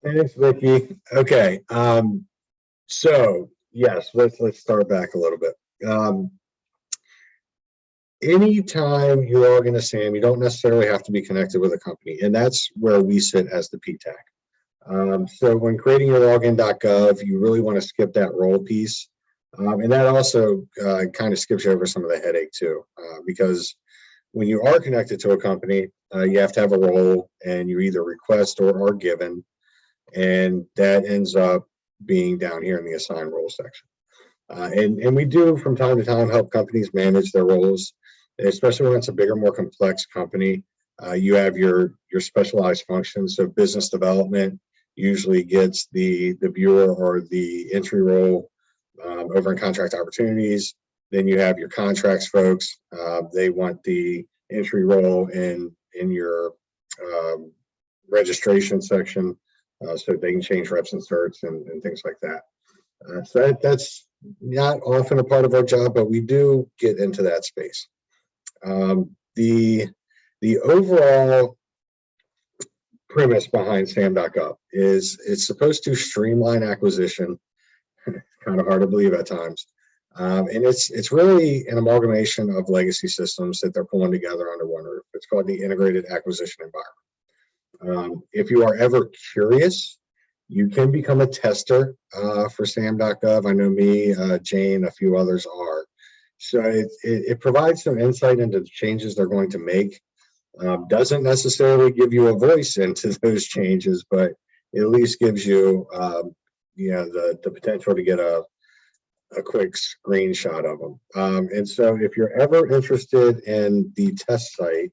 Thanks, Vicky. Okay. So yes, let's start back a little bit. Anytime you log into SAM, you don't necessarily have to be connected with a company, and that's where we sit as the PTAC. So when creating your login.gov, you really want to skip that role piece. And that also kind of skips you over some of the headache too, because when you are connected to a company, you have to have a role, and you either request or are given, and that ends up being down here in the assign role section. And we do from time to time help companies manage their roles, especially when it's a bigger, more complex company. You have your specialized functions. So business development usually gets the viewer or the entry role over in contract opportunities. Then you have your contracts folks. They want the entry role in your registration section, so they can change reps and certs and things like that. So that's not often a part of our job, but we do get into that space. The overall premise behind SAM.gov is it's supposed to streamline acquisition. It's kind of hard to believe at times. And it's really an amalgamation of legacy systems that they're pulling together under one roof. It's called the Integrated Acquisition Environment. If you are ever curious, you can become a tester for SAM.gov. I know me, Jane, a few others are. So it provides some insight into the changes they're going to make. Doesn't necessarily give you a voice into those changes, but it at least gives you, the potential to get a quick screenshot of them. And so if you're ever interested in the test site,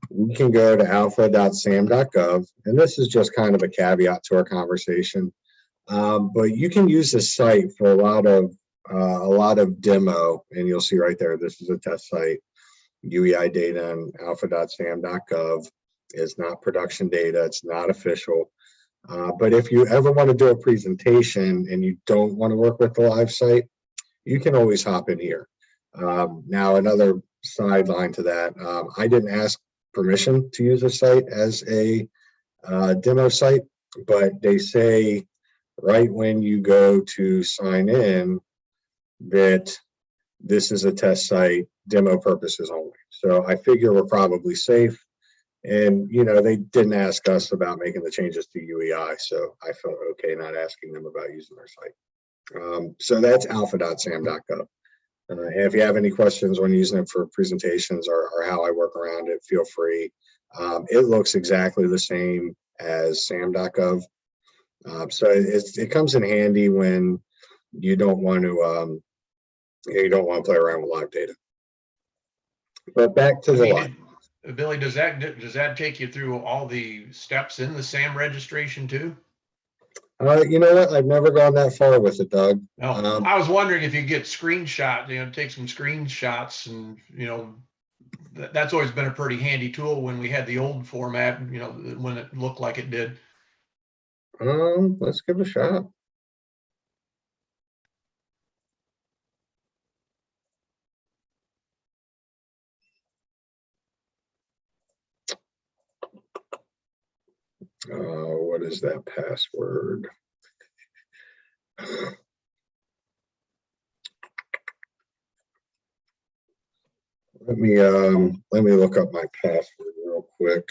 we can go to alpha.sam.gov, and this is just kind of a caveat to our conversation. But you can use this site for a lot of demo, and you'll see right there, this is a test site. UEI data on alpha.sam.gov is not production data, it's not official. But if you ever want to do a presentation and you don't want to work with the live site, you can always hop in here. Now, another sideline to that, I didn't ask permission to use the site as a demo site, but they say right when you go to sign in that this is a test site, demo purposes only. So I figure we're probably safe. And, they didn't ask us about making the changes to UEI, so I felt okay not asking them about using their site. So that's alpha.sam.gov. And if you have any questions when using it for presentations or how I work around it, feel free. It looks exactly the same as SAM.gov. So it comes in handy when you don't want to play around with live data. But back to the live. Billy, does that take you through all the steps in the SAM registration too? You know what? I've never gone that far with it, Doug. No, I was wondering if you get screenshots, take some screenshots, and that's always been a pretty handy tool when we had the old format, when it looked like it did. Let's give it a shot. What is that password? Let me look up my password real quick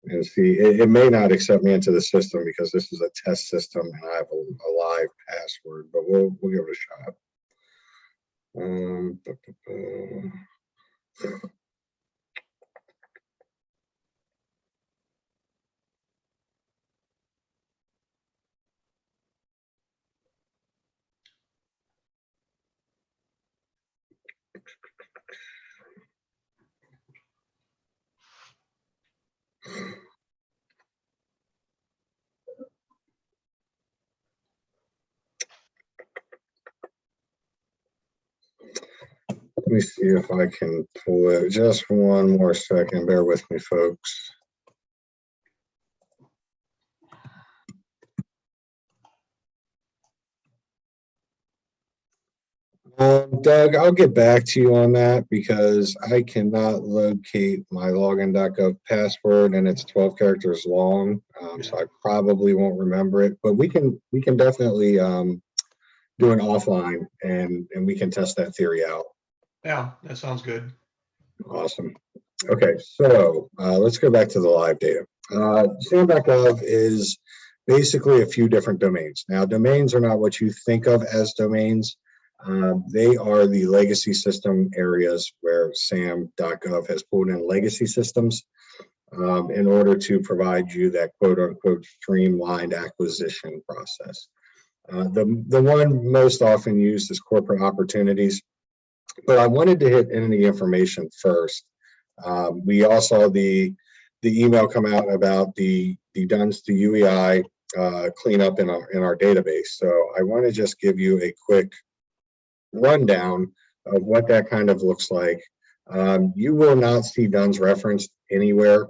and see. It may not accept me into the system because this is a test system and I have a live password, but we'll give it a shot. Let me see if I can pull it. Just one more second. Bear with me, folks. Doug, I'll get back to you on that because I cannot locate my login.gov password and it's 12 characters long. So I probably won't remember it, but we can definitely do an offline and we can test that theory out. Yeah, that sounds good. Awesome. Okay, so let's go back to the live data. SAM.gov is basically a few different domains. Now, domains are not what you think of as domains. They are the legacy system areas where SAM.gov has pulled in legacy systems in order to provide you that quote unquote streamlined acquisition process. The one most often used is corporate opportunities, but I wanted to hit entity information first. We all saw the email come out about the DUNS to UEI cleanup in our database. So I want to just give you a quick rundown of what that kind of looks like. You will not see DUNS referenced anywhere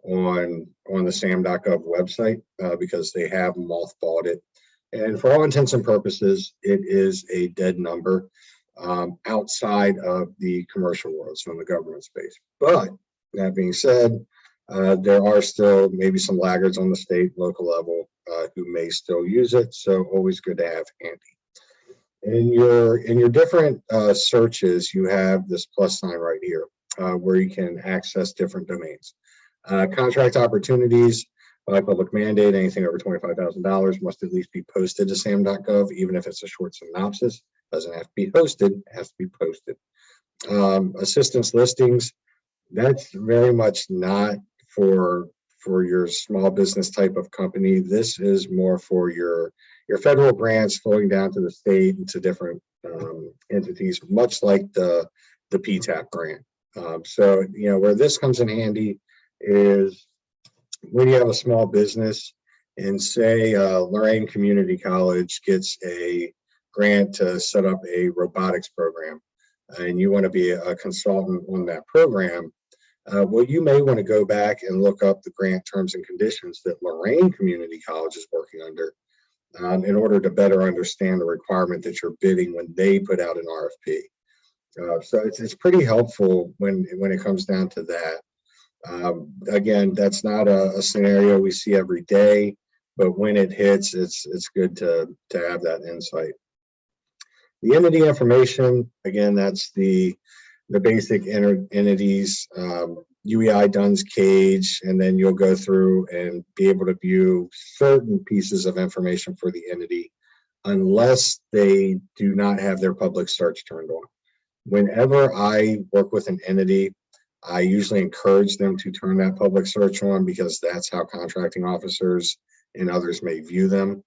on the SAM.gov website because they have mothballed it. And for all intents and purposes, it is a dead number outside of the commercial world, so in the government space. But that being said, there are still maybe some laggards on the state, local level who may still use it. So always good to have handy. In your different searches, you have this plus sign right here where you can access different domains. Contract opportunities by public mandate, anything over $25,000 must at least be posted to SAM.gov, even if it's a short synopsis. Doesn't have to be hosted, it has to be posted. Assistance listings, that's very much not for your small business type of company. This is more for your federal grants flowing down to the state and to different entities, much like the PTAP grant. So, you know, where this comes in handy is when you have a small business and say Lorraine Community College gets a grant to set up a robotics program and you want to be a consultant on that program, well, you may want to go back and look up the grant terms and conditions that Lorraine Community College is working under in order to better understand the requirement that you're bidding when they put out an RFP. So it's pretty helpful when it comes down to that. Again, that's not a scenario we see every day, but when it hits, it's good to have that insight. The entity information, again, that's the basic entities, UEI DUNS cage, and then you'll go through and be able to view certain pieces of information for the entity unless they do not have their public search turned on. Whenever I work with an entity, I usually encourage them to turn that public search on because that's how contracting officers and others may view them.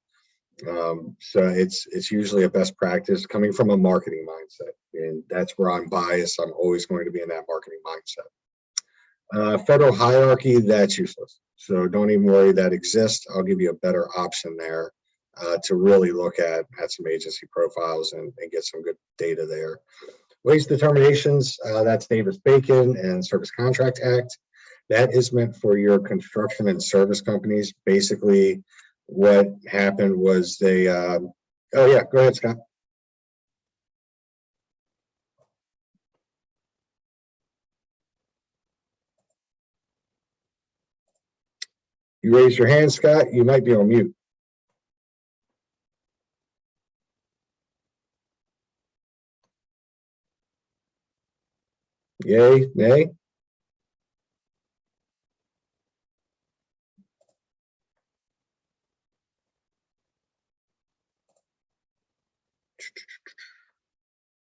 So it's usually a best practice coming from a marketing mindset, and that's where I'm biased. I'm always going to be in that marketing mindset. Federal hierarchy, that's useless. So don't even worry, that exists. I'll give you a better option there to really look at some agency profiles and get some good data there. Wage determinations, that's Davis-Bacon and Service Contract Act. That is meant for your construction and service companies. Basically, what happened was they, oh yeah, go ahead, Scott. You raised your hand, Scott. You might be on mute. Yay, nay?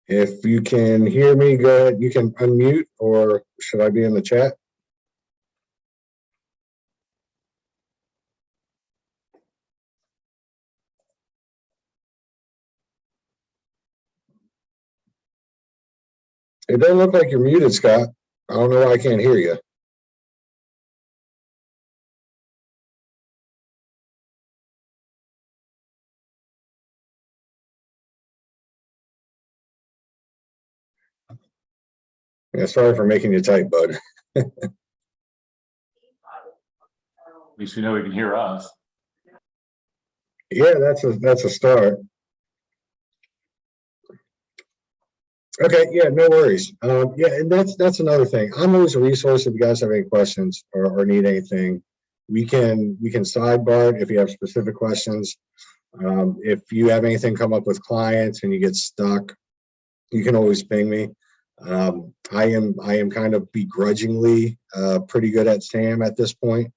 If you can hear me, go ahead. You can unmute, or should I be in the chat? It doesn't look like you're muted, Scott. I don't know why I can't hear you. Yeah, sorry for making you type, bud. At least we know he can hear us. Yeah, that's a start. Okay, yeah, no worries. Yeah, and that's another thing. I'm always a resource if you guys have any questions or need anything. We can sidebar it if you have specific questions. If you have anything come up with clients and you get stuck, you can always ping me. I am kind of begrudgingly pretty good at SAM at this point.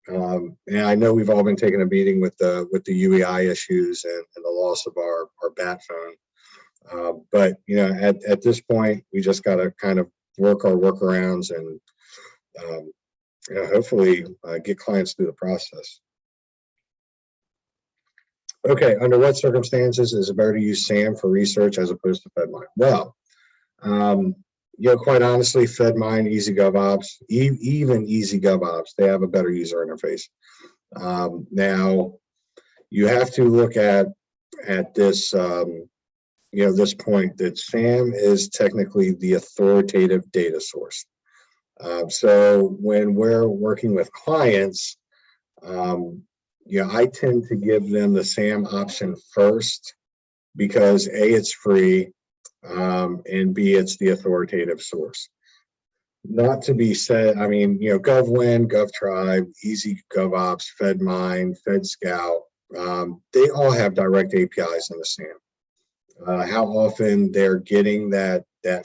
And I know we've all been taking a beating with the UEI issues and the loss of our bat phone. But at this point, we just got to kind of work our workarounds and hopefully get clients through the process. Okay, under what circumstances is it better to use SAM for research as opposed to FedMine? Well, quite honestly, FedMine, EasyGovOps, even EasyGovOps, they have a better user interface. Now, you have to look at this. This point that SAM is technically the authoritative data source. So when we're working with clients, I tend to give them the SAM option first because A, it's free, and B, it's the authoritative source. Not to be said, I mean, GovWin, GovTribe, EasyGovOps, FedMine, FedScout, they all have direct APIs in the SAM. How often they're getting that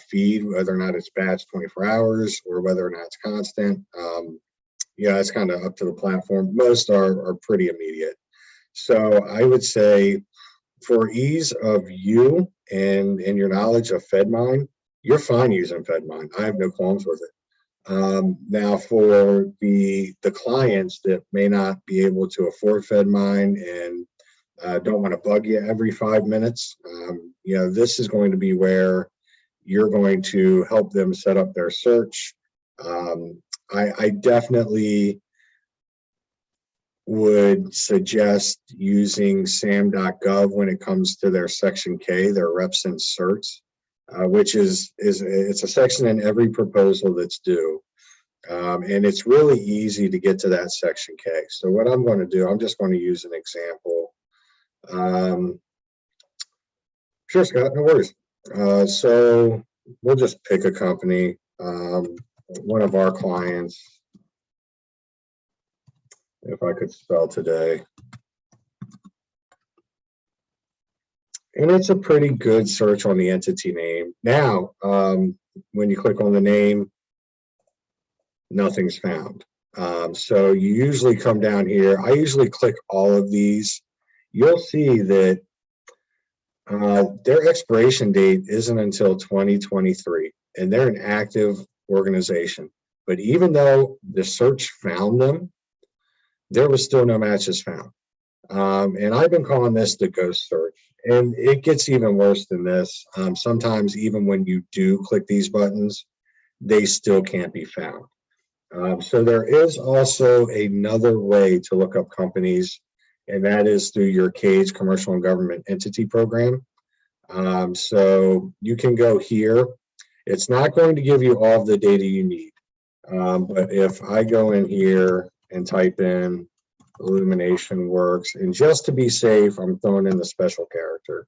feed, whether or not it's batch 24 hours or whether or not it's constant, it's kind of up to the platform. Most are pretty immediate. So I would say for ease of you and your knowledge of FedMine, you're fine using FedMine. I have no qualms with it. Now for the clients that may not be able to afford FedMine and don't want to bug you every 5 minutes, this is going to be where you're going to help them set up their search. I definitely would suggest using SAM.gov when it comes to their section K, their reps and certs, which is it's a section in every proposal that's due. And it's really easy to get to that section K. So what I'm going to do, I'm just going to use an example. Sure, Scott, no worries. So we'll just pick a company, one of our clients, if I could spell today. And it's a pretty good search on the entity name. Now, when you click on the name, nothing's found. So you usually come down here. I usually click all of these. You'll see that their expiration date isn't until 2023, and they're an active organization. But even though the search found them, there was still no matches found. And I've been calling this the ghost search. And it gets even worse than this. Sometimes even when you do click these buttons, they still can't be found. So there is also another way to look up companies, and that is through your CAGE Commercial and Government Entity Program. So you can go here. It's not going to give you all of the data you need. But if I go in here and type in Illumination Works, and just to be safe, I'm throwing in the special character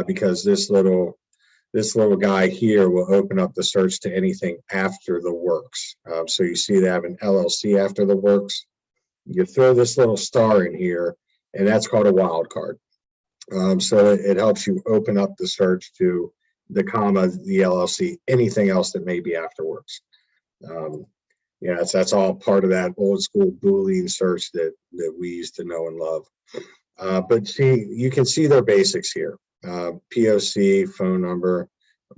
because this little guy here will open up the search to anything after the works. So you see they have an LLC after the works. You throw this little star in here, and that's called a wildcard. So it helps you open up the search to the comma, the LLC, anything else that may be after works. That's all part of that old school Boolean search that we used to know and love. But see, you can see their basics here. POC, phone number,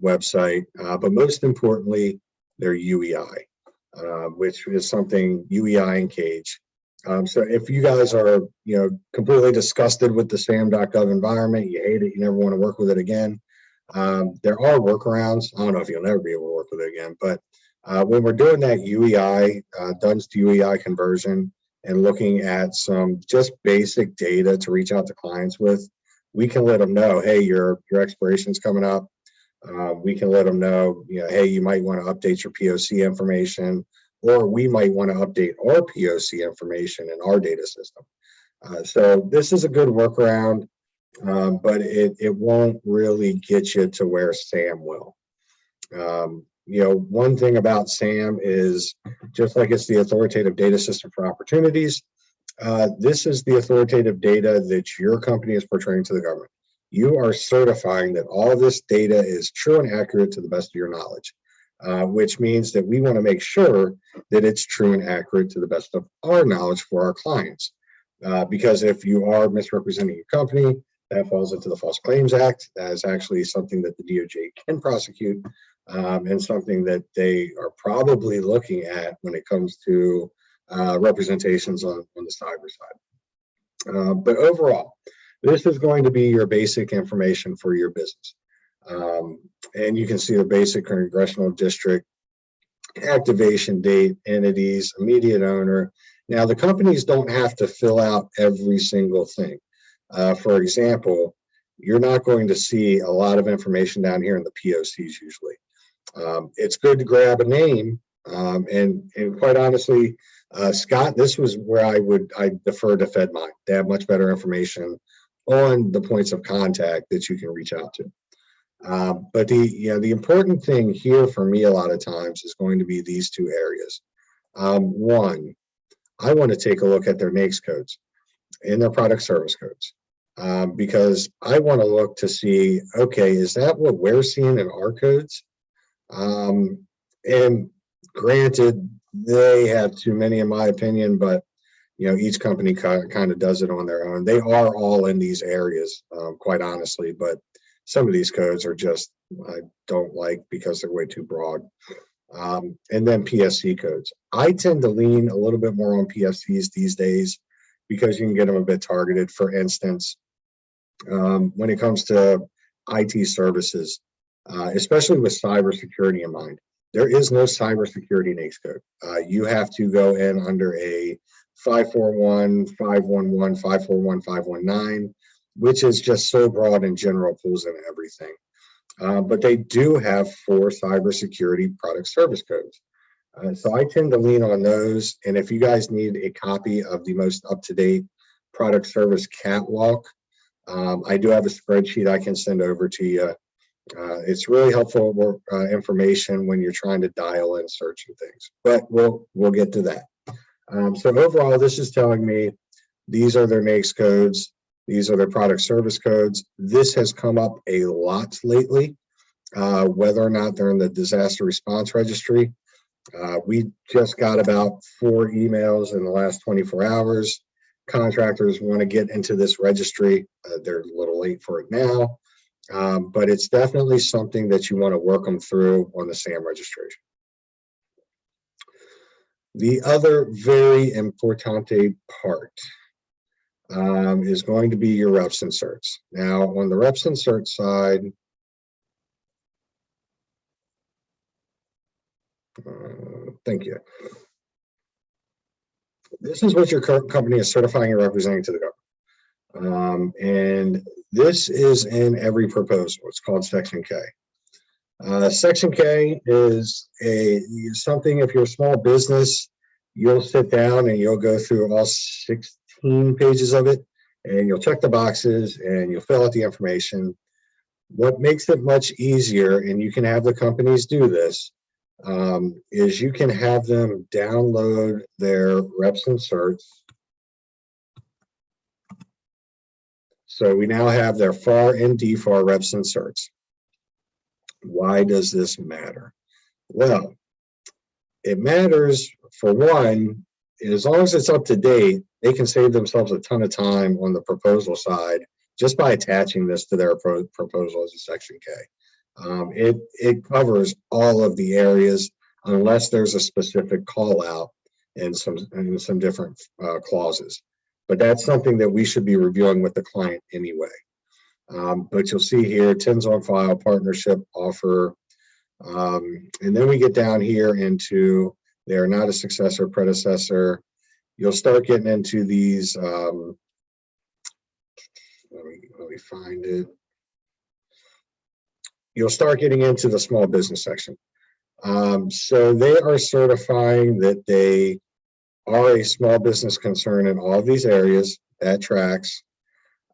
website, but most importantly, their UEI, which is something UEI and CAGE. So if you guys are, completely disgusted with the SAM.gov environment, you hate it, you never want to work with it again, there are workarounds. I don't know if you'll never be able to work with it again, but when we're doing that UEI, DUNS to UEI conversion and looking at some just basic data to reach out to clients with, we can let them know, hey, your expiration's coming up. We can let them know, hey, you might want to update your POC information, or we might want to update our POC information in our data system. So this is a good workaround. but it won't really get you to where SAM will. One thing about SAM is, just like it's the authoritative data system for opportunities, this is the authoritative data that your company is portraying to the government. You are certifying that all this data is true and accurate to the best of your knowledge, which means that we want to make sure that it's true and accurate to the best of our knowledge for our clients. Because if you are misrepresenting your company, that falls into the False Claims Act. That is actually something that the DOJ can prosecute, and something that they are probably looking at when it comes to representations on the cyber side. But overall, this is going to be your basic information for your business. And you can see the basic congressional district, activation date, entities, immediate owner. Now, the companies don't have to fill out every single thing. For example, you're not going to see a lot of information down here in the POCs usually. It's good to grab a name, and quite honestly, Scott, this was where I defer to FedMine. They have much better information on the points of contact that you can reach out to. But the important thing here for me a lot of times is going to be these two areas. One, I want to take a look at their NAICS codes and their product service codes, because I want to look to see, okay, is that what we're seeing in our codes? And granted, they have too many in my opinion, but each company kind of does it on their own. They are all in these areas, quite honestly, but some of these codes are just, I don't like because they're way too broad. And then PSC codes. I tend to lean a little bit more on PSCs these days because you can get them a bit targeted. For instance, when it comes to IT services, especially with cybersecurity in mind, there is no cybersecurity NAICS code. You have to go in under a 541, 511, 541, 519, which is just so broad in general, pulls in everything. But they do have 4 cybersecurity product service codes. So I tend to lean on those. And if you guys need a copy of the most up-to-date product service catwalk, I do have a spreadsheet I can send over to you. It's really helpful information when you're trying to dial in searching things, but we'll get to that. So overall, this is telling me these are their NAICS codes. These are their product service codes. This has come up a lot lately, whether or not they're in the disaster response registry. We just got about 4 emails in the last 24 hours. Contractors want to get into this registry. They're a little late for it now, but it's definitely something that you want to work them through on the SAM registration. The other very importante part is going to be your reps and certs. Now, on the reps and certs side, thank you. This is what your company is certifying and representing to the government. And this is in every proposal. It's called Section K. Section K is something, if you're a small business, you'll sit down and you'll go through all 16 pages of it, and you'll check the boxes and you'll fill out the information. What makes it much easier, and you can have the companies do this, is you can have them download their reps and certs. So we now have their FAR and DFAR reps and certs. Why does this matter? Well, it matters for one, as long as it's up to date, they can save themselves a ton of time on the proposal side just by attaching this to their proposal as a Section K. It covers all of the areas unless there's a specific call out and some different clauses. But that's something that we should be reviewing with the client anyway. But you'll see here, TINs on file, partnership offer. And then we get down here into they're not a successor, predecessor. You'll start getting into these. Let me find it. You'll start getting into the small business section. So they are certifying that they are a small business concern in all of these areas. That tracks.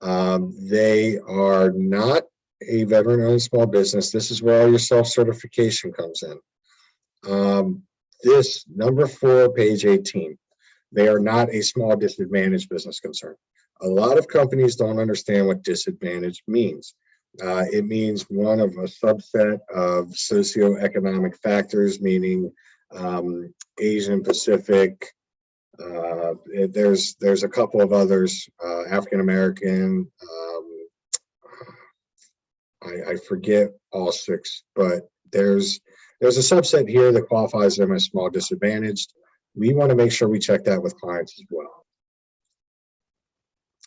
They are not a veteran-owned small business. This is where all your self-certification comes in. This number 4, page 18, they are not a small disadvantaged business concern. A lot of companies don't understand what disadvantage means. It means one of a subset of socioeconomic factors, meaning Asian Pacific. There's a couple of others, African American. I forget all 6, but there's a subset here that qualifies them as small disadvantaged. We want to make sure we check that with clients as well.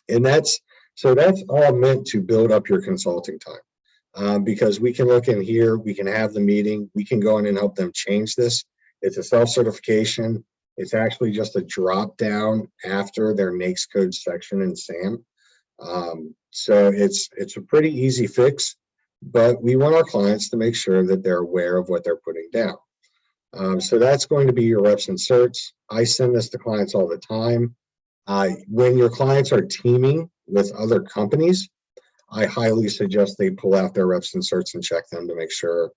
And that's all meant to build up your consulting time, because we can look in here, we can have the meeting, we can go in and help them change this. It's a self-certification. It's actually just a drop down after their NAICS code section in SAM. So it's a pretty easy fix, but we want our clients to make sure that they're aware of what they're putting down. So that's going to be your reps and certs. I send this to clients all the time. When your clients are teaming with other companies, I highly suggest they pull out their reps and certs and check them to make sure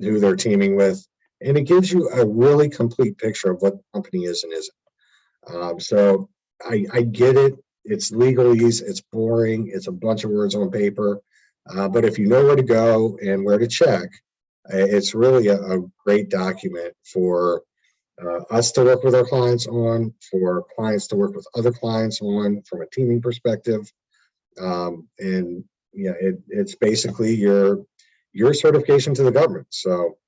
who they're teaming with. And it gives you a really complete picture of what the company is and isn't. So I get it. It's legalese. It's boring. It's a bunch of words on paper. But if you know where to go and where to check, it's really a great document for us to work with our clients on, for clients to work with other clients on from a teaming perspective. And yeah, it's basically your certification to the government. So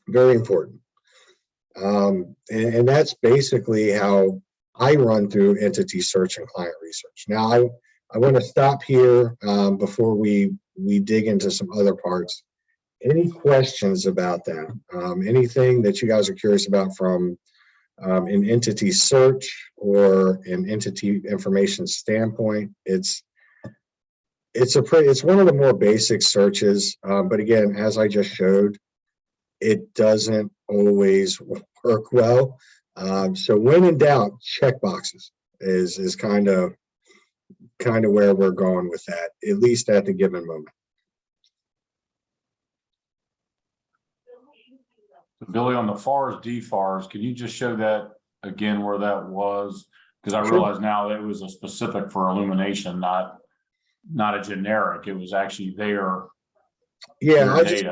very important. And that's basically how I run through entity search and client research. Now, I want to stop here before we dig into some other parts. Any questions about that? Anything that you guys are curious about from an entity search or an entity information standpoint? It's one of the more basic searches, but again, as I just showed, it doesn't always work well. So when in doubt, check boxes is kind of where we're going with that, at least at the given moment. Billy, on the FARs, DFARs, can you just show that again where that was? Because I Sure. realize now that it was a specific for illumination, not a generic. It was actually there. Yeah, I just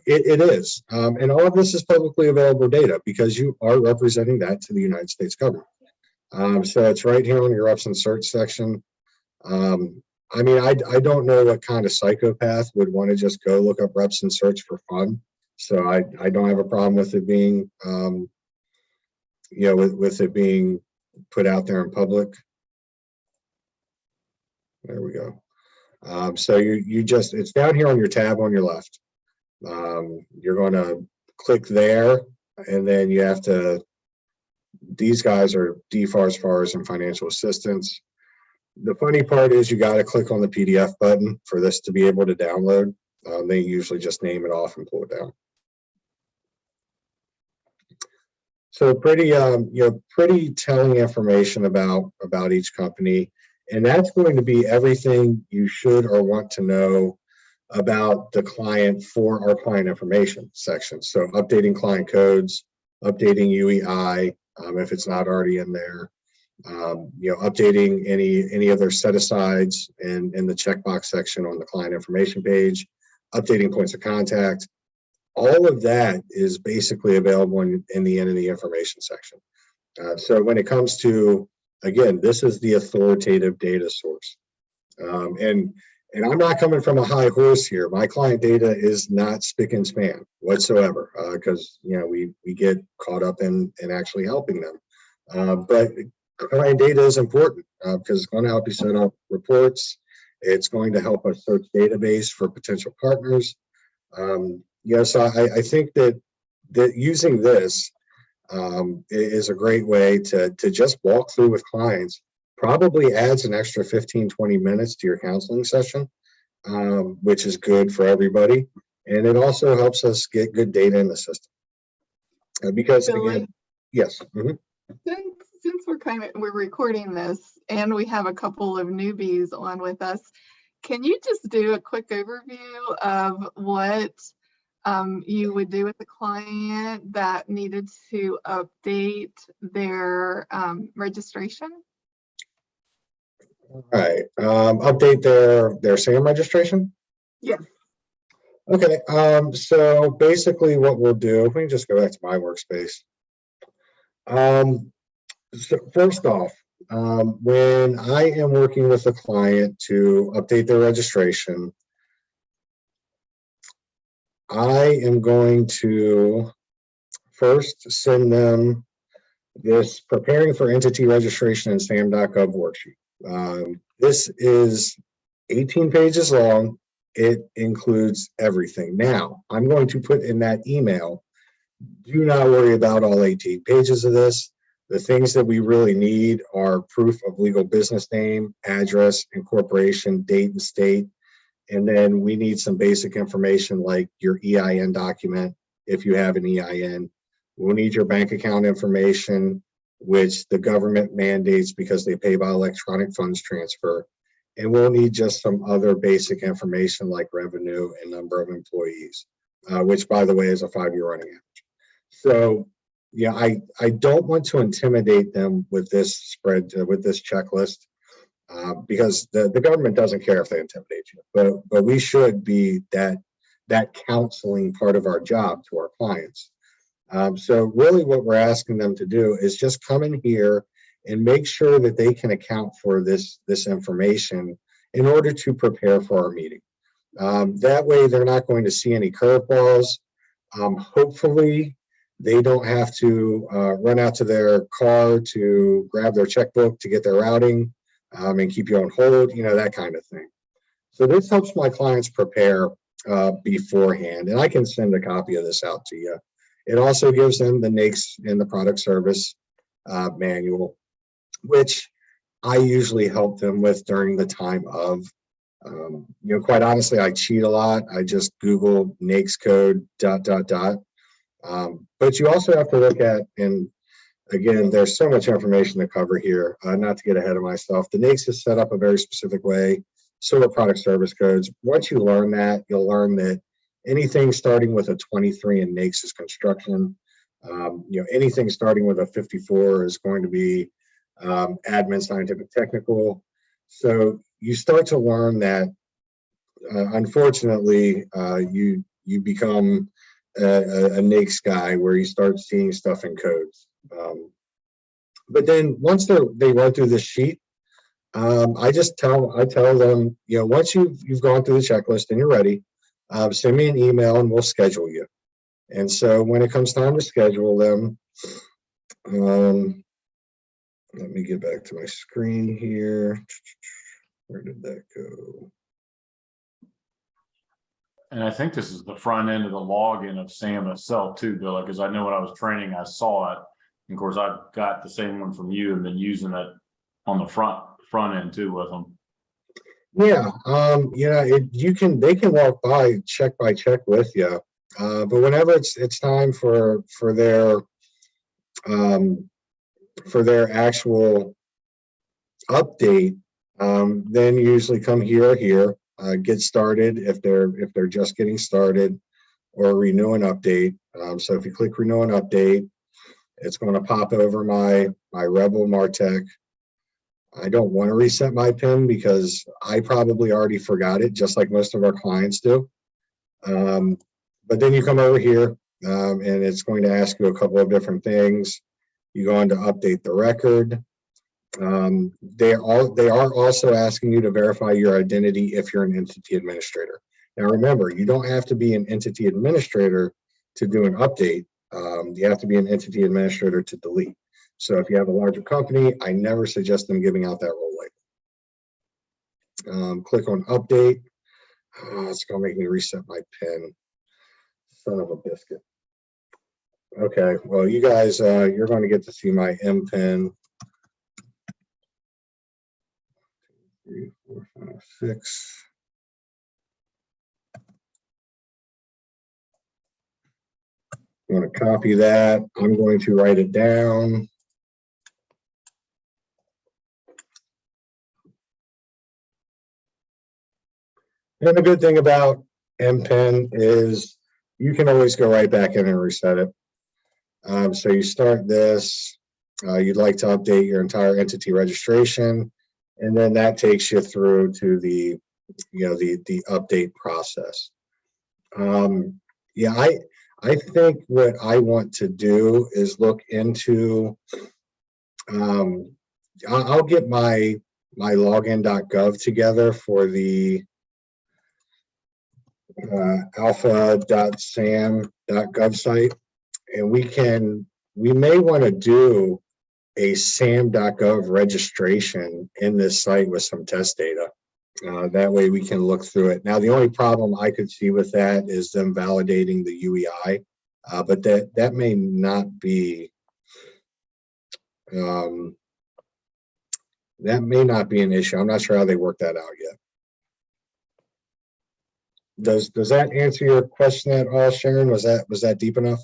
it is. And all of this is publicly available data because you are representing that to the United States government. So it's right here on your reps and search section. I mean, I don't know what kind of psychopath would want to just go look up reps and search for fun. So I don't have a problem with it being, with it being put out there in public. There we go. So it's down here on your tab on your left. You're going to click there, and then you have to, these guys are DFARS, FARs, and financial assistance. The funny part is you got to click on the PDF button for this to be able to download. They usually just name it off and pull it down. So pretty telling information about each company. And that's going to be everything you should or want to know about the client for our client information section. So updating client codes, updating UEI, if it's not already in there, updating any of their set-asides in the checkbox section on the client information page, updating points of contact. All of that is basically available in the entity information section. So when it comes to, again, this is the authoritative data source. And I'm not coming from a high horse here. My client data is not spick and span whatsoever, because we get caught up in actually helping them. But client data is important because it's going to help you set up reports. It's going to help us search database for potential partners. So I think that using this is a great way to just walk through with clients. Probably adds an extra 15-20 minutes to your counseling session, which is good for everybody. And it also helps us get good data in the system. Because Billy, again, yes. Since we're we're recording this and we have a couple of newbies on with us. Can you just do a quick overview of what you would do with a client that needed to update their registration? All right. Update their SAM registration? Yes. Okay. So basically what we'll do, if we can just go back to my workspace. So first off, when I am working with a client to update their registration, I am going to first send them this preparing for entity registration in SAM.gov worksheet. This is 18 pages long. It includes everything. Now, I'm going to put in that email, do not worry about all 18 pages of this. The things that we really need are proof of legal business name, address, incorporation, date and state. And then we need some basic information like your EIN document, if you have an EIN. We'll need your bank account information, which the government mandates because they pay by electronic funds transfer. And we'll need just some other basic information like revenue and number of employees, which, by the way, is a 5-year running average. So, yeah, I don't want to intimidate them with this with this checklist, because the government doesn't care if they intimidate you, but we should be that counseling part of our job to our clients. So really what we're asking them to do is just come in here and make sure that they can account for this information in order to prepare for our meeting. That way they're not going to see any curveballs. Hopefully they don't have to run out to their car to grab their checkbook to get their routing and keep you on hold, that kind of thing. So this helps my clients prepare beforehand, and I can send a copy of this out to you. It also gives them the NAICS and the product service manual, which I usually help them with during the time of, quite honestly, I cheat a lot. I just Google NAICS code ... But you also have to look at, and again, there's so much information to cover here, not to get ahead of myself. The NAICS is set up a very specific way, so are product service codes. Once you learn that, you'll learn that anything starting with a 23 in NAICS is construction. Anything starting with a 54 is going to be admin, scientific, technical. So you start to learn that, unfortunately, you become a NAICS guy where you start seeing stuff in codes. But then once they run through this sheet, I tell them, once you've gone through the checklist and you're ready, send me an email and we'll schedule you. And so when it comes time to schedule them, let me get back to my screen here. Where did that go? And I think this is the front end of the login of SAM itself too, Bill, because I know when I was training, I saw it. And of course, I've got the same one from you and been using it on the front end too with them. Yeah, they can walk by check with you, but whenever it's time for their actual update, then usually come here or here, get started if they're just getting started, or renew an update. So if you click renew an update, it's going to pop over my Rebel Martech. I don't want to reset my PIN because I probably already forgot it, just like most of our clients do. But then you come over here, and it's going to ask you a couple of different things. You go on to update the record. They are also asking you to verify your identity if you're an entity administrator. Now remember, you don't have to be an entity administrator to do an update. You have to be an entity administrator to delete. So if you have a larger company, I never suggest them giving out that role label. Click on update. It's going to make me reset my PIN. Son of a biscuit. Okay, well, you guys, you're going to get to see my MPIN. 3, 4, 5, 6. I'm going to copy that. I'm going to write it down. And the good thing about MPIN is you can always go right back in and reset it. So you start this, you'd like to update your entire entity registration, and then that takes you through to the update process. Yeah, I think what I want to do is look into, I'll get my login.gov together for the alpha.sam.gov site, and we may want to do a sam.gov registration in this site with some test data. That way we can look through it. Now, the only problem I could see with that is them validating the UEI, but that may not be an issue. I'm not sure how they work that out yet. Does that answer your question at all, Sharon? Was that deep enough?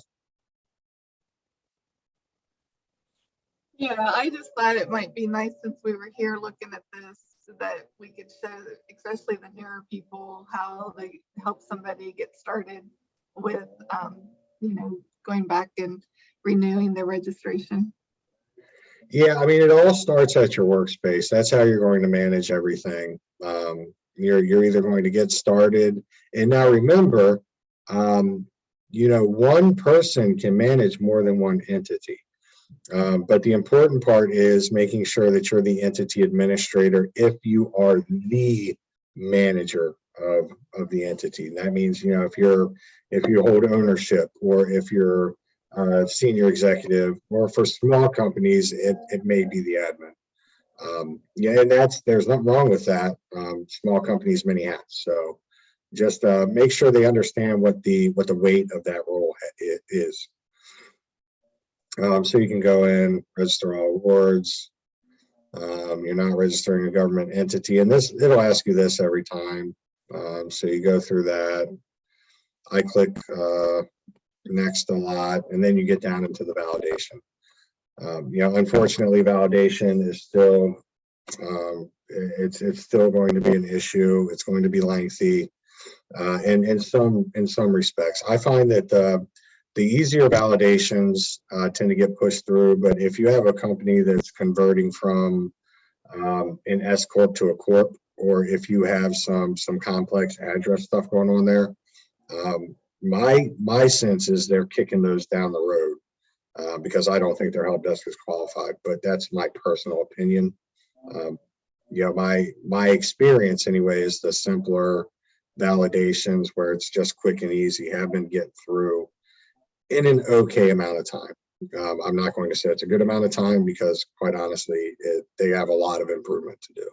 Yeah, I just thought it might be nice since we were here looking at this so that we could show, especially the newer people, how they help somebody get started with, going back and renewing their registration. Yeah, I mean, it all starts at your workspace. That's how you're going to manage everything. You're either going to get started, and now remember, one person can manage more than one entity. But the important part is making sure that you're the entity administrator if you are the manager of the entity. And that means, if you hold ownership, or if you're senior executive, or for small companies, it may be the admin. And there's nothing wrong with that. Small companies, many hats. So just make sure they understand what the weight of that role is. So you can go in, register all awards. You're not registering a government entity, and it'll ask you this every time. So you go through that. I click next a lot, and then you get down into the validation. Unfortunately, validation is still it's still going to be an issue. It's going to be lengthy, and in some respects, I find that the easier validations tend to get pushed through. But if you have a company that's converting from an S corp to a corp, or if you have some complex address stuff going on there, my sense is they're kicking those down the road, because I don't think their help desk is qualified. But that's my personal opinion. My experience anyway is the simpler validations where it's just quick and easy have been get through in an okay amount of time. I'm not going to say it's a good amount of time, because quite honestly, they have a lot of improvement to do.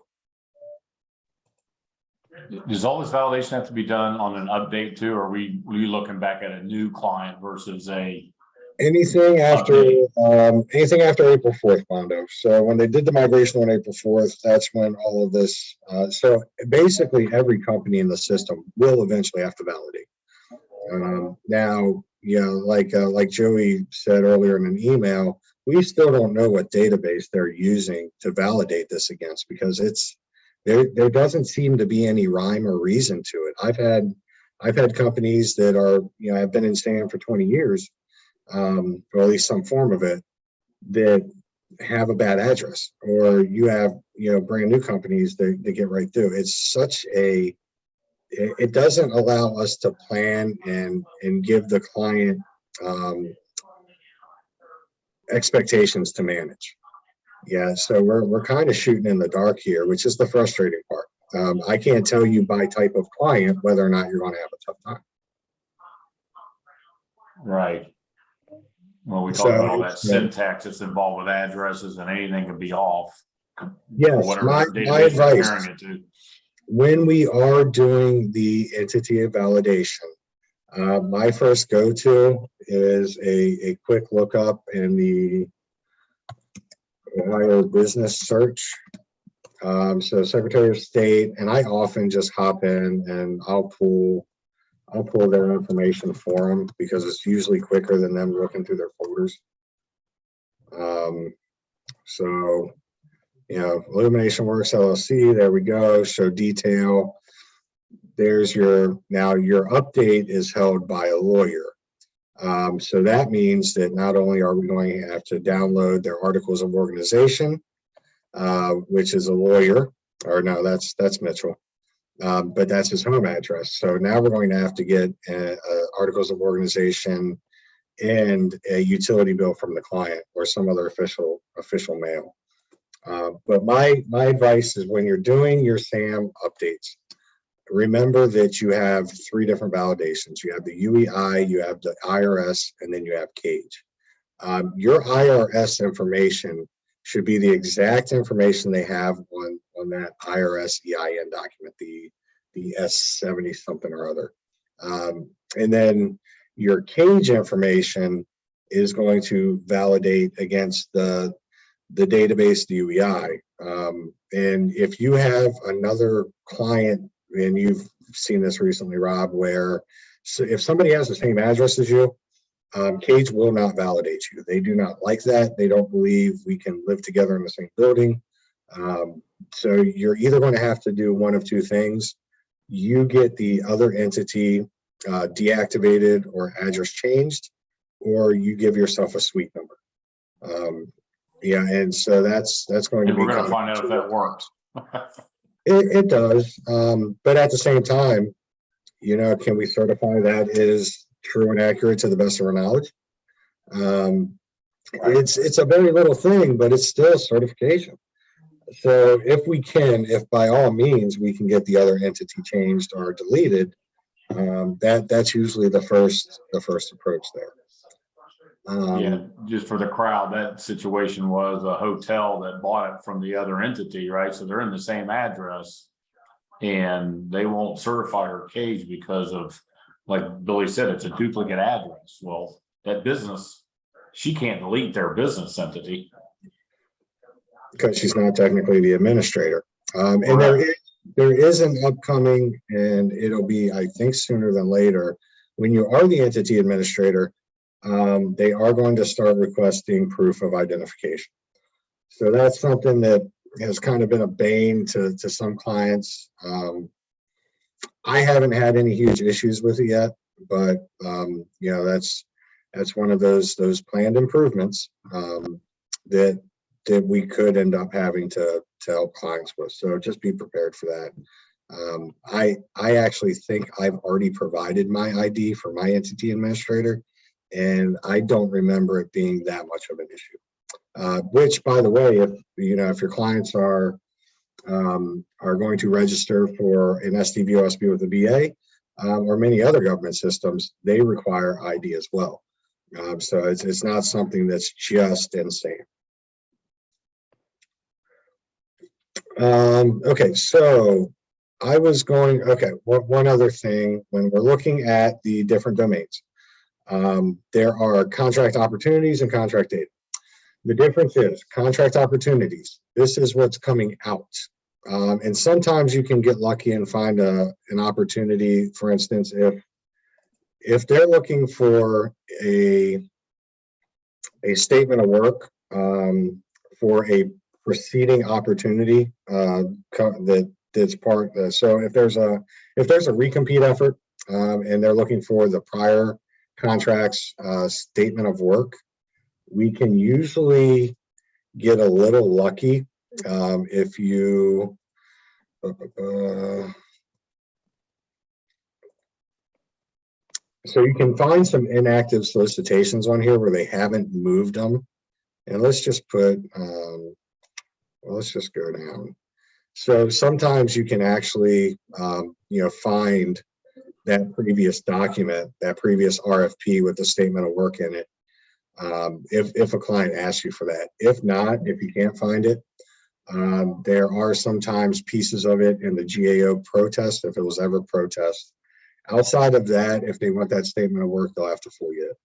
Does all this validation have to be done on an update too, or are you looking back at a new client versus anything after April 4th, Bondo? So when they did the migration on April 4th, that's when all of this. So basically, every company in the system will eventually have to validate. Now, like Joey said earlier in an email, we still don't know what database they're using to validate this against, because there doesn't seem to be any rhyme or reason to it. I've had companies that are, have been in SAM for 20 years, or at least some form of it, that have a bad address, or you have, brand new companies that get right through. It's it doesn't allow us to plan and give the client expectations to manage. Yeah, so we're kind of shooting in the dark here, which is the frustrating part. I can't tell you by type of client whether or not you're going to have a tough time. Right. Well, we talked about all that syntax that's involved with addresses, and anything can be off. Yes, my advice, when we are doing the entity validation, my first go-to is a quick lookup in the Ohio business search. So Secretary of State, and I often just hop in and I'll pull their information for them, because it's usually quicker than them looking through their folders. So, Illumination Works LLC, there we go, show detail. there's your update is held by a lawyer. So that means that not only are we going to have to download their articles of organization, which is a lawyer, or no, that's Mitchell, but that's his home address. So now we're going to have to get articles of organization and a utility bill from the client or some other official mail. But my advice is when you're doing your SAM updates, remember that you have 3 different validations. You have the UEI, you have the IRS, and then you have CAGE. Your IRS information should be the exact information they have on that IRS EIN document, the S70 something or other. And then your CAGE information is going to validate against the database, the UEI. And if you have another client, and you've seen this recently, Rob, where if somebody has the same address as you, CAGE will not validate you. They do not like that. They don't believe we can live together in the same building. So you're either going to have to do one of 2 things. You get the other entity deactivated or address changed, or you give yourself a suite number. Yeah, and so that's going to be. We're going to find out if that works. It does, but at the same time, can we certify that is true and accurate to the best of our knowledge? It's a very little thing, but it's still certification. So if by all means we can get the other entity changed or deleted, that's usually the first approach there. Yeah, just for the crowd, that situation was a hotel that bought it from the other entity, right? So they're in the same address, and they won't certify or CAGE because of, like Billy said, it's a duplicate address. Well, that business, she can't delete their business entity because she's not technically the administrator. And there is an upcoming, and it'll be, I think, sooner than later, when you are the entity administrator, they are going to start requesting proof of identification. So that's something that has kind of been a bane to some clients. I haven't had any huge issues with it yet, but that's one of those planned improvements that we could end up having to help clients with. So just be prepared for that. I actually think I've already provided my ID for my entity administrator, and I don't remember it being that much of an issue. Which, by the way, if your clients are going to register for an SDV OSB with the VA or many other government systems, they require ID as well. So it's not something that's just insane. Okay, so one other thing when we're looking at the different domains. There are contract opportunities and contract data. The difference is contract opportunities. This is what's coming out. And sometimes you can get lucky and find an opportunity. For instance, if they're looking for a statement of work for a preceding opportunity that's part. So if there's a recompete effort and they're looking for the prior contract's statement of work, we can usually get a little lucky if you so you can find some inactive solicitations on here where they haven't moved them, and let's just put let's just go down. So sometimes you can actually find that previous document, that previous RFP with the statement of work in it, if a client asks you for that. If not, if you can't find it, there are sometimes pieces of it in the GAO protest, if it was ever protest. Outside of that, if they want that statement of work, they'll have to FOIA it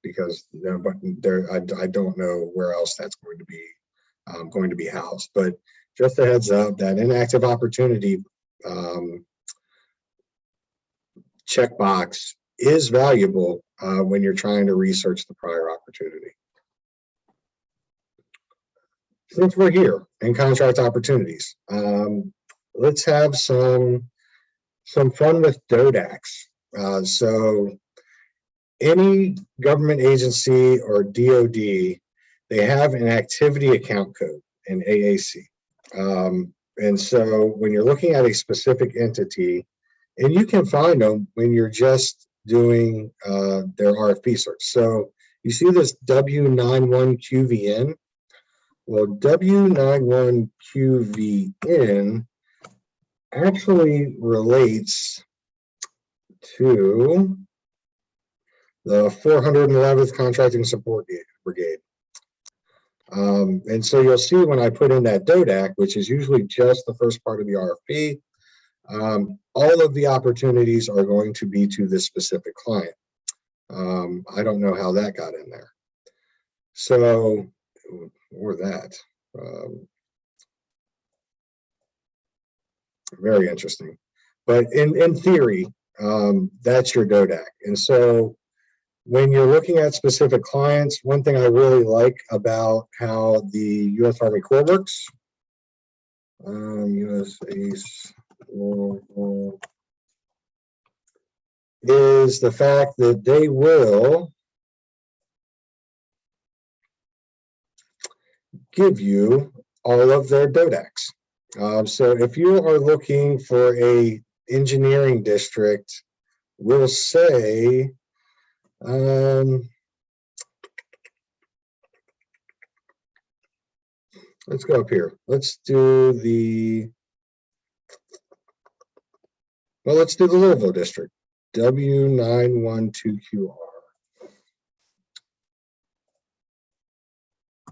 because I don't know where else that's going to be housed. But just a heads up, that inactive opportunity checkbox is valuable when you're trying to research the prior opportunity. Since we're here in contract opportunities, let's have some some fun with DODAX. So any government agency or DOD, they have an activity account code, an AAC. And so when you're looking at a specific entity, and you can find them when you're just doing their RFP search. So you see this W91QVN. Well, W91QVN actually relates to the 411th Contracting Support Brigade. And so you'll see when I put in that DODAC, which is usually just the first part of the RFP, all of the opportunities are going to be to this specific client. I don't know how that got in there. So, or that. Very interesting. But in theory, that's your DODAC. And so when you're looking at specific clients, one thing I really like about how the U.S. Army Corps works, is the fact that they will give you all of their DODACs. So if you are looking for a engineering district, we'll say, let's go up here. Let's do the, well, let's do the Louisville district, W912QR.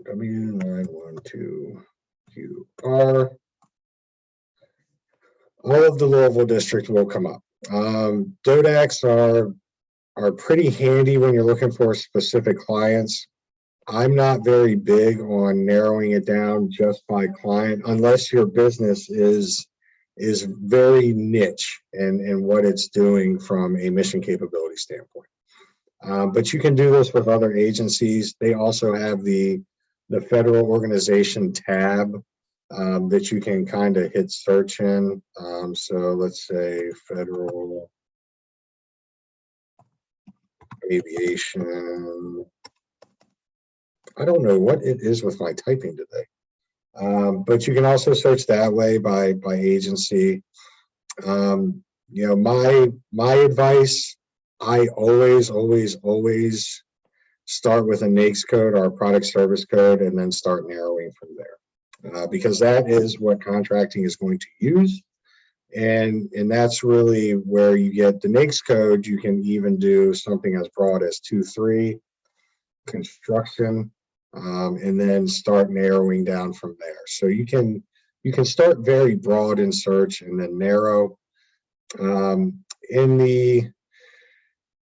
W912QR. All of the Louisville district will come up. DODACs are pretty handy when you're looking for specific clients. I'm not very big on narrowing it down just by client unless your business is very niche in what it's doing from a mission capability standpoint. But you can do this with other agencies. They also have the federal organization tab that you can kind of hit search in. So let's say federal aviation. I don't know what it is with my typing today, but you can also search that way by agency. You know, my advice, I always start with a NAICS code or a product service code and then start narrowing from there. Because that is what contracting is going to use. And that's really where you get the NAICS code. You can even do something as broad as 2.3, construction, and then start narrowing down from there. So you can start very broad in search and then narrow. In the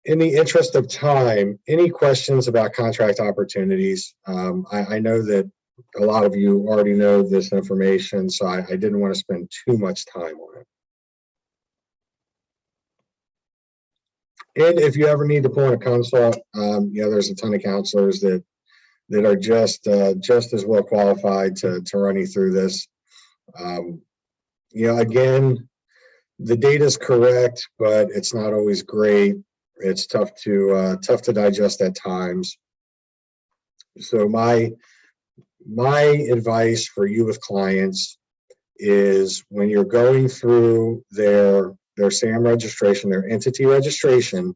interest of time, any questions about contract opportunities? I know that a lot of you already know this information, so I didn't want to spend too much time on it. And if you ever need to pull in a consult, you know, there's a ton of counselors that are just as well qualified to run you through this. You know, again, the data is correct, but it's not always great. It's tough to digest at times. So my advice for you with clients is when you're going through their SAM registration, their entity registration,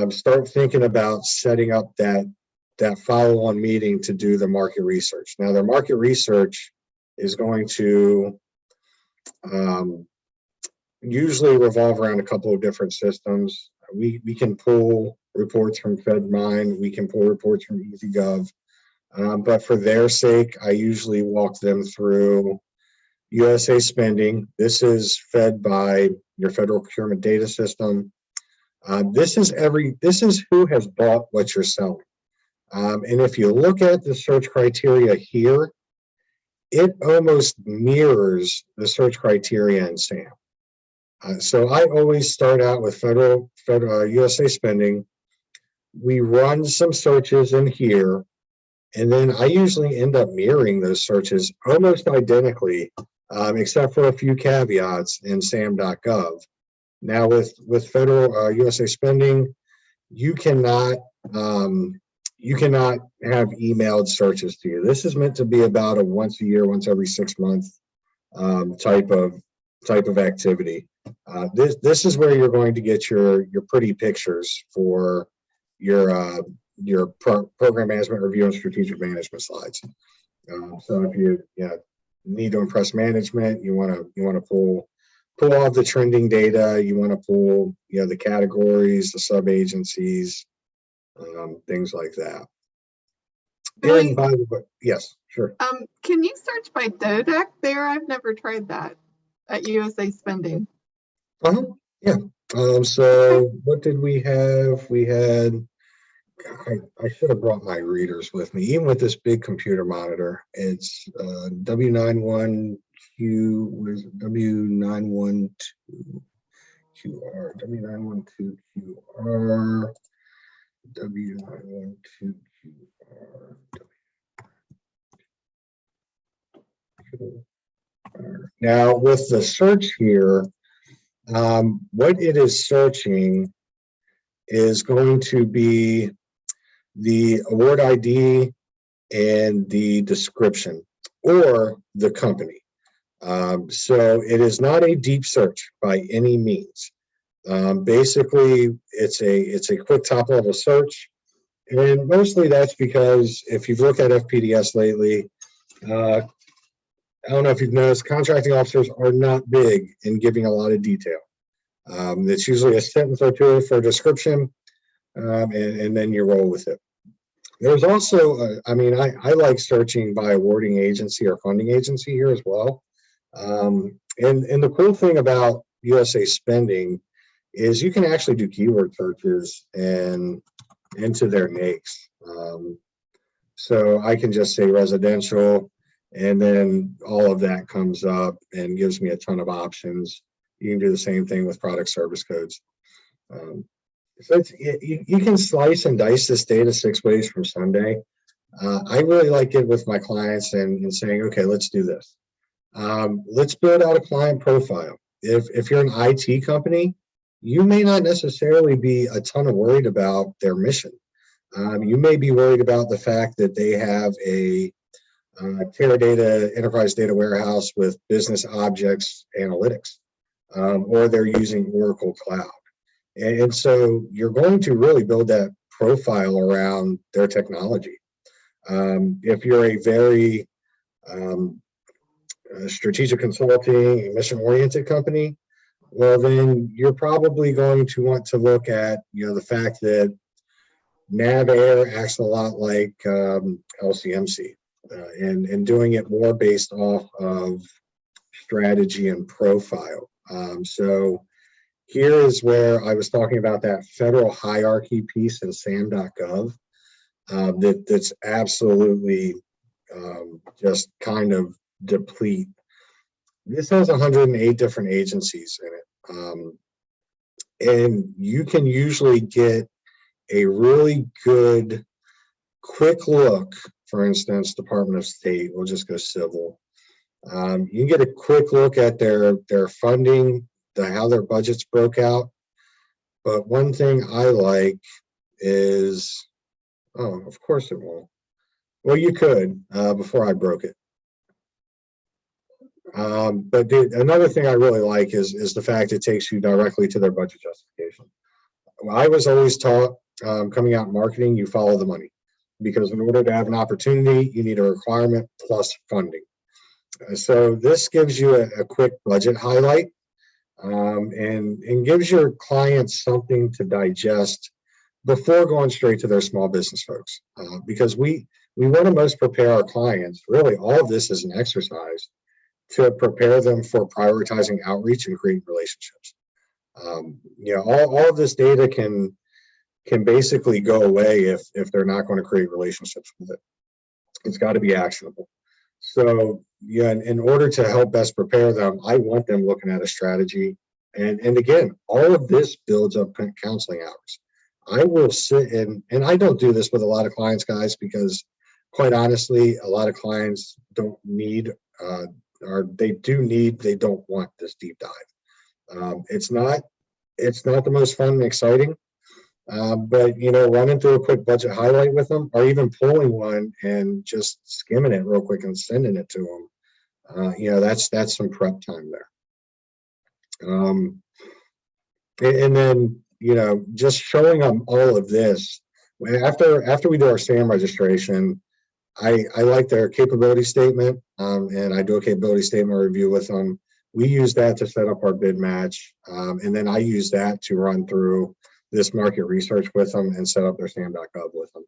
start thinking about setting up that follow-on meeting to do the market research. Now, their market research is going to usually revolve around a couple of different systems. We can pull reports from FedMine, we can pull reports from EasyGov. But for their sake, I usually walk them through USA spending. This is fed by your federal procurement data system. This is who has bought what you're selling. And if you look at the search criteria here, it almost mirrors the search criteria in SAM. So I always start out with federal USA spending. We run some searches in here, and then I usually end up mirroring those searches almost identically, except for a few caveats in SAM.gov. Now with federal USA spending, you cannot have emailed searches to you. This is meant to be about a once a year, once every 6 months type of activity. This is where you're going to get your pretty pictures for your program management review and strategic management slides. So if you need to impress management, you want to pull all the trending data, you want to pull the categories, the sub agencies, things like that. Billy, And by the way, yes, sure. Can you search by DODAC there? I've never tried that at USA Spending. Yeah. So what did we have? We had, I should have brought my readers with me. Even with this big computer monitor, it's W91Q, was W912QR, W912QR, W912QR. Now with the search here, what it is searching is going to be the award ID and the description or the company. So it is not a deep search by any means. Basically, it's a quick top level search, and mostly that's because if you've looked at FPDS lately, I don't know if you've noticed, contracting officers are not big in giving a lot of detail. It's usually a sentence or two for a description, and then you roll with it. There's also, I like searching by awarding agency or funding agency here as well. And the cool thing about USA Spending is you can actually do keyword searches and into their NAICS. So I can just say residential, and then all of that comes up and gives me a ton of options. You can do the same thing with product service codes. So you can slice and dice this data 6 ways from Sunday. I really like it with my clients and saying, okay, let's do this. Let's build out a client profile. If you're an IT company, you may not necessarily be a ton of worried about their mission. You may be worried about the fact that they have a Teradata enterprise data warehouse with business objects analytics, or they're using Oracle Cloud. And so you're going to really build that profile around their technology. If you're a very strategic consulting, mission-oriented company, well, then you're probably going to want to look at, the fact that NavAir acts a lot like LCMC, and doing it more based off of strategy and profile. So here is where I was talking about that federal hierarchy piece in SAM.gov that's absolutely just kind of deplete. This has 108 different agencies in it. And you can usually get a really good quick look. For instance, Department of State, we'll just go civil. You can get a quick look at their funding, how their budgets broke out. But one thing I like is, oh, of course it won't. Well, you could before I broke it. But another thing I really like is the fact it takes you directly to their budget justification. I was always taught coming out in marketing, you follow the money, because in order to have an opportunity, you need a requirement plus funding. So this gives you a quick budget highlight, and gives your clients something to digest before going straight to their small business folks, because we want to most prepare our clients. Really, all of this is an exercise to prepare them for prioritizing outreach and creating relationships. All of this data can basically go away if they're not going to create relationships with it. It's got to be actionable. So in order to help best prepare them, I want them looking at a strategy. And again, all of this builds up counseling hours. I will sit and I don't do this with a lot of clients, guys, because quite honestly, a lot of clients don't need, or they do need, they don't want this deep dive. It's not it's not the most fun and exciting. But running through a quick budget highlight with them, or even pulling one and just skimming it real quick and sending it to them, that's some prep time there. And then just showing them all of this after we do our SAM registration. I like their capability statement, and I do a capability statement review with them. We use that to set up our bid match, and then I use that to run through this market research with them and set up their SAM.gov with them.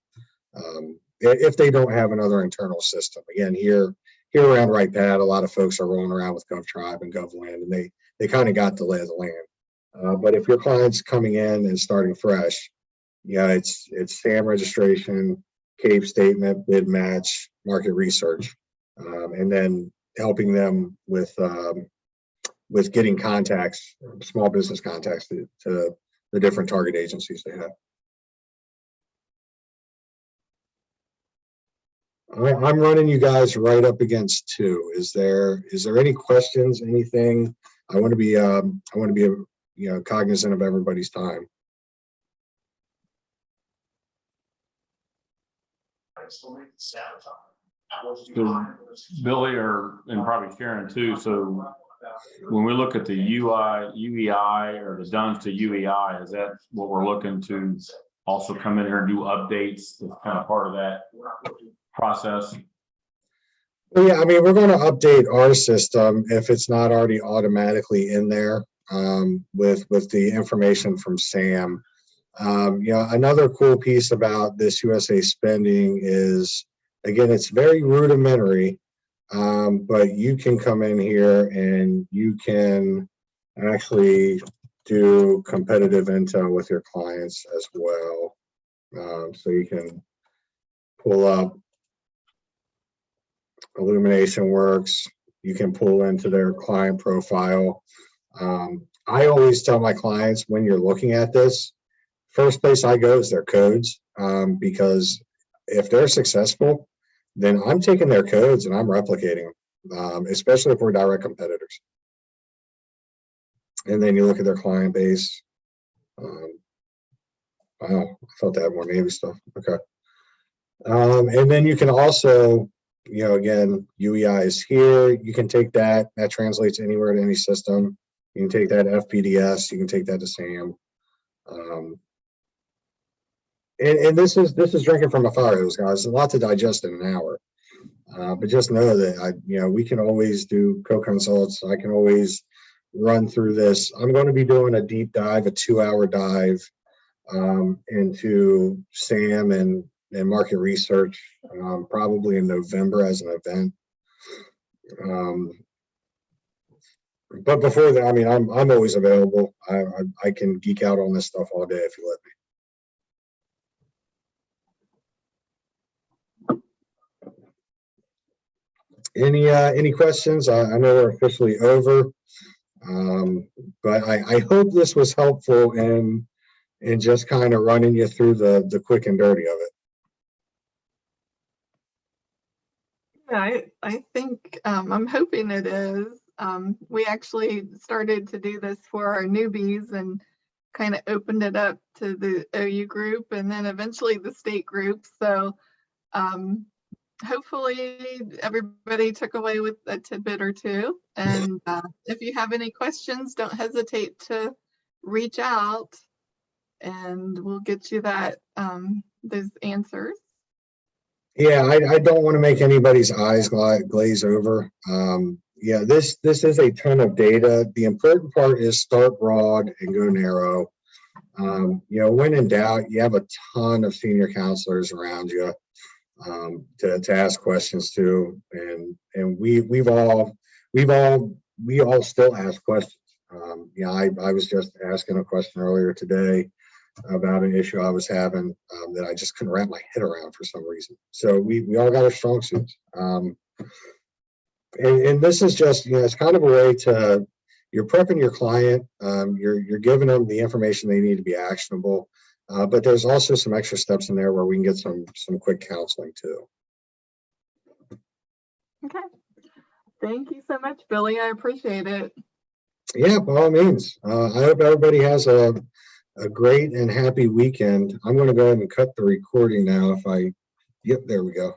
If they don't have another internal system. Again, here around RightPad, a lot of folks are rolling around with GovTribe and GovLand, and they kind of got the lay of the land. But if your client's coming in and starting fresh, it's SAM registration, CAPE statement, bid match, market research, and then helping them with getting contacts, small business contacts to the different target agencies they have. I'm running you guys right up against 2. Is there any questions? Anything? I want to be cognizant of everybody's time. So Billy, and probably Sharon too. So when we look at the UEI or the DUNS to UEI, is that what we're looking to also come in here and do updates? That's kind of part of that process. Well, yeah, I mean, we're going to update our system if it's not already automatically in there with the information from SAM. Another cool piece about this USA spending is, again, it's very rudimentary, but you can come in here and you can actually do competitive intel with your clients as well. So you can pull up Illumination Works. You can pull into their client profile. I always tell my clients, when you're looking at this, first place I go is their codes, because if they're successful, then I'm taking their codes and I'm replicating them, especially if we're direct competitors. And then you look at their client base. Wow, I thought they had more Navy stuff. Okay. And then you can also, again, UEI is here. You can take that. That translates anywhere to any system. You can take that FPDS. You can take that to SAM. And this is drinking from a fire hose, guys. There's a lot to digest in an hour. But just know that we can always do co-consults. I can always run through this. I'm going to be doing a deep dive, a 2-hour dive into SAM and market research, probably in November as an event. But before that, I mean, I'm always available. I can geek out on this stuff all day if you let me. Any questions? I know we're officially over, but I hope this was helpful in just kind of running you through the quick and dirty of it. Yeah, I think I'm hoping it is. We actually started to do this for our newbies and kind of opened it up to the OU group and then eventually the state group. So hopefully everybody took away with a tidbit or two. And if you have any questions, don't hesitate to reach out and we'll get you that those answers. Yeah, I don't want to make anybody's eyes glaze over. Yeah, this is a ton of data. The important part is start broad and go narrow. When in doubt, you have a ton of senior counselors around you to ask questions to, and we all still ask questions. I was just asking a question earlier today about an issue I was having that I just couldn't wrap my head around for some reason. So we all got our strong suits. And this is just, it's kind of a way to, you're prepping your client, you're giving them the information they need to be actionable, but there's also some extra steps in there where we can get some quick counseling too. Okay. Thank you so much, Billy. I appreciate it. Yeah, by all means. I hope everybody has a great and happy weekend. I'm going to go ahead and cut the recording now. Yep, there we go.